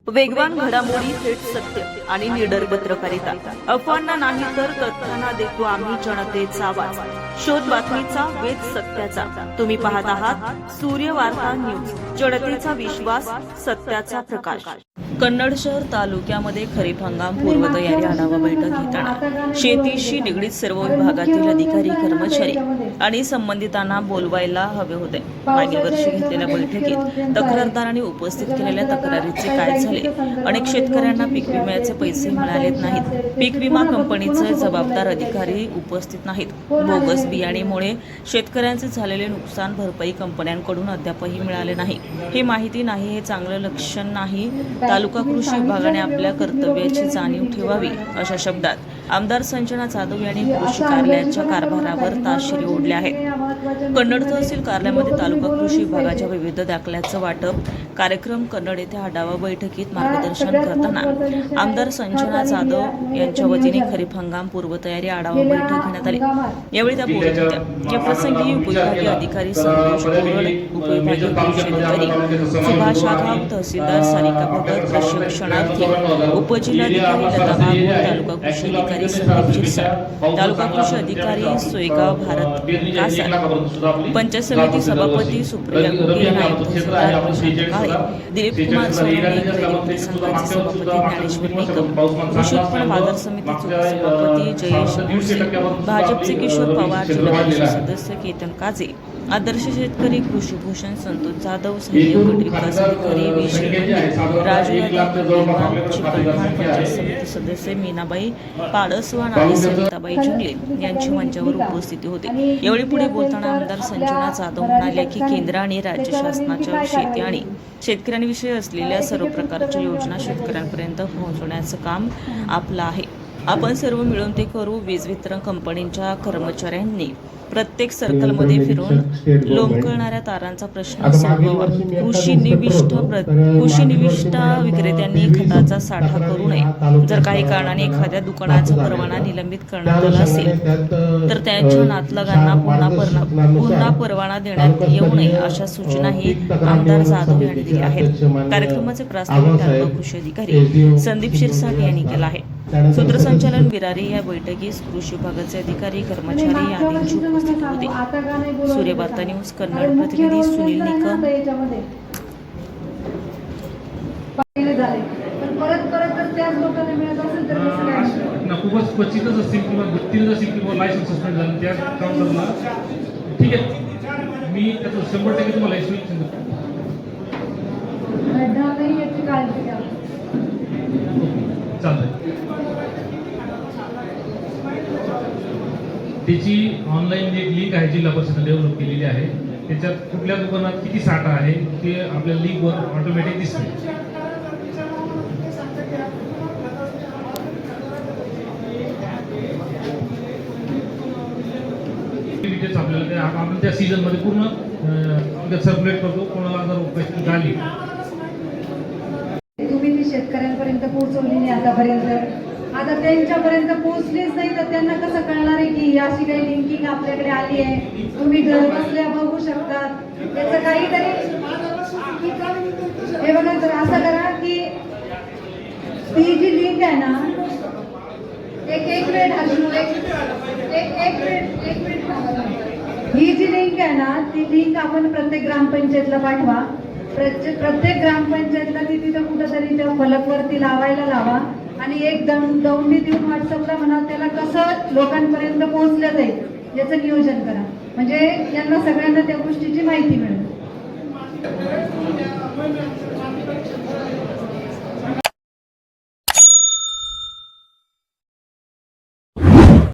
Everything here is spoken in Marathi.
वेगवान घडामोडी, थेट सत्य आणि निडर पत्रकारिता. अफवांना नाही तर तथ्यांना देतो आम्ही जनतेचा आवाज. शोध बातमीचा, वेध सत्याचा. तुम्ही पाहत आहात सूर्य वार्ता न्यूज. जनतेचा विश्वास, सत्याचा प्रकाश. कन्नड शहर तालुक्यामध्ये खरीप हंगाम पूर्वतयारी आढावा बैठक घेताना शेतीशी निगडीत सर्व विभागातील अधिकारी, कर्मचारी आणि संबंधितांना बोलवायला हवे होते. मागील वर्षी घेतलेल्या बैठकीत तक्रारदारांनी उपस्थित केलेल्या तक्रारीचे काय झाले? अनेक शेतकऱ्यांना पीक विम्याचे पैसे मिळालेत नाहीत. पीक विमा कंपनीचे जबाबदार अधिकारी उपस्थित नाहीत. बोगस बियाणेमुळे शेतकऱ्यांचे झालेले नुकसान भरपाई कंपन्यांकडून अद्यापही मिळाले नाही. हे माहिती नाही, हे चांगलं लक्षण नाही. तालुका कृषी विभागाने आपल्या कर्तव्याची जाणीव ठेवावी, अशा शब्दात आमदार संजना जाधव यांनी कृषी कार्यालयाच्या कारभारावर ताशेरे ओढले आहेत. कन्नड तहसील कार्यालयामध्ये तालुका कृषी विभागाच्या विविध दाखल्याचं वाटप कार्यक्रम. कन्नड येथे आढावा बैठकीत मार्गदर्शन करताना आमदार संजना जाधव यांच्या वतीने खरीप हंगाम पूर्वतयारी आढावा बैठक घेण्यात आली. यावेळी त्या बोलत होत्या. या प्रसंगी उपविभागीय अधिकारी संतोष कोरड, उपविभागीय कृषी अधिकारी सुभाष आघाव, तहसीलदार सारिका भगत, प्रशिक्षणार्थी उपजिल्हाधिकारी लता नागपूर, तालुका कृषी अधिकारी संदीप शिरसाट, तालुका कृषी अधिकारी सोयगाव भारत कासार, पंचायत समिती सभापती सुप्रिया गुगे, नायब तहसीलदार प्रशांत काळे, दिलीप कुमार सोनवणे, खरेदी संघाचे सभापती ज्ञानेश्वर निकम, कृषी उत्पन्न बाजार समितीचे उपसभापती जयेश भोसे, भाजपचे किशोर पवार, जिल्हा परिषद सदस्य केतन काजे, आदर्श शेतकरी कृषीभूषण संतोष जाधव, सहाय्यक गट विकास अधिकारी विजय राजू यादव, चिकलठाण, पंचायत समिती सदस्य मीनाबाई पाडसवान आणि सविताबाई जंगले यांची मंचावर उपस्थिती होती. यावेळी पुढे बोलताना आमदार संजना जाधव म्हणाल्या की केंद्र आणि राज्य शासनाच्या शेती आणि शेतकऱ्यांविषयी असलेल्या सर्व प्रकारच्या योजना शेतकऱ्यांपर्यंत पोहोचवण्याचं काम आपलं आहे. आपण सर्व मिळून ते करू. वीज वितरण कंपनीच्या कर्मचाऱ्यांनी प्रत्येक सर्कलमध्ये फिरून लोंबकळणाऱ्या तारांचा प्रश्न सोडवावा. कृषी निविष्ठ विक्रेत्यांनी खताचा साठा करू नये. जर काही कारणाने एखाद्या दुकानाचा परवाना निलंबित करण्यात आला असेल तर त्यांच्या नातलगांना पुन्हा परवाना देण्यात येऊ नये, अशा सूचनाही आमदार जाधव यांनी दिल्या आहेत. कार्यक्रमाचे प्रास्ताविक तालुका कृषी अधिकारी संदीप शिरसाट यांनी केला आहे. सूत्रसंचालन विरारे. या बैठकीस कृषी विभागाचे अधिकारी, कर्मचारी आदींची उपस्थिती होती. सूर्य वार्ता न्यूज कन्नड प्रतिनिधी सुनील निकम. खूपच क्वचितच असतील किंवा व्यक्तीच असतील किंवा लायसन्स सस्पेंड झालं त्या काउंटरला ठीक आहे, मी त्याचं 100% तुम्हाला चालतंय. त्याची ऑनलाईन एक लिंक आहे, जिल्हा परिषदेने डेव्हलप केलेली आहे. त्याच्यात कुठल्या दुकानात किती साठा आहे ते आपल्या लिंकवर ऑटोमॅटिक दिसते. आपल्याला आपण त्या सीझन मध्ये पूर्ण सर्क्युलेट करतो. कोणाला जर उपस्थित झाली तुम्ही ती शेतकऱ्यांपर्यंत पोहोचवली नाही आतापर्यंत. आता त्यांच्यापर्यंत पोहोचलीच नाही तर त्यांना कसं कळणार आहे की अशी काही लिंकिंग आपल्याकडे आली आहे? तुम्ही घर बसल्या बघू शकता. त्याचं काहीतरी हे बघा, तर असं करा की ती जी लिंक आहे ना, एक मिनिट ही जी लिंक आहे ना, ती लिंक आपण प्रत्येक ग्रामपंचायतला पाठवा. प्रत्येक ग्रामपंचायतला ती तिथं कुठंतरी त्या फलकवरती लावा आणि एक दौंडी देऊन व्हॉट्सअपला म्हणा त्याला कसं लोकांपर्यंत पोहोचलं जाईल याचं नियोजन करा. म्हणजे यांना सगळ्यांना त्या गोष्टीची माहिती मिळेल.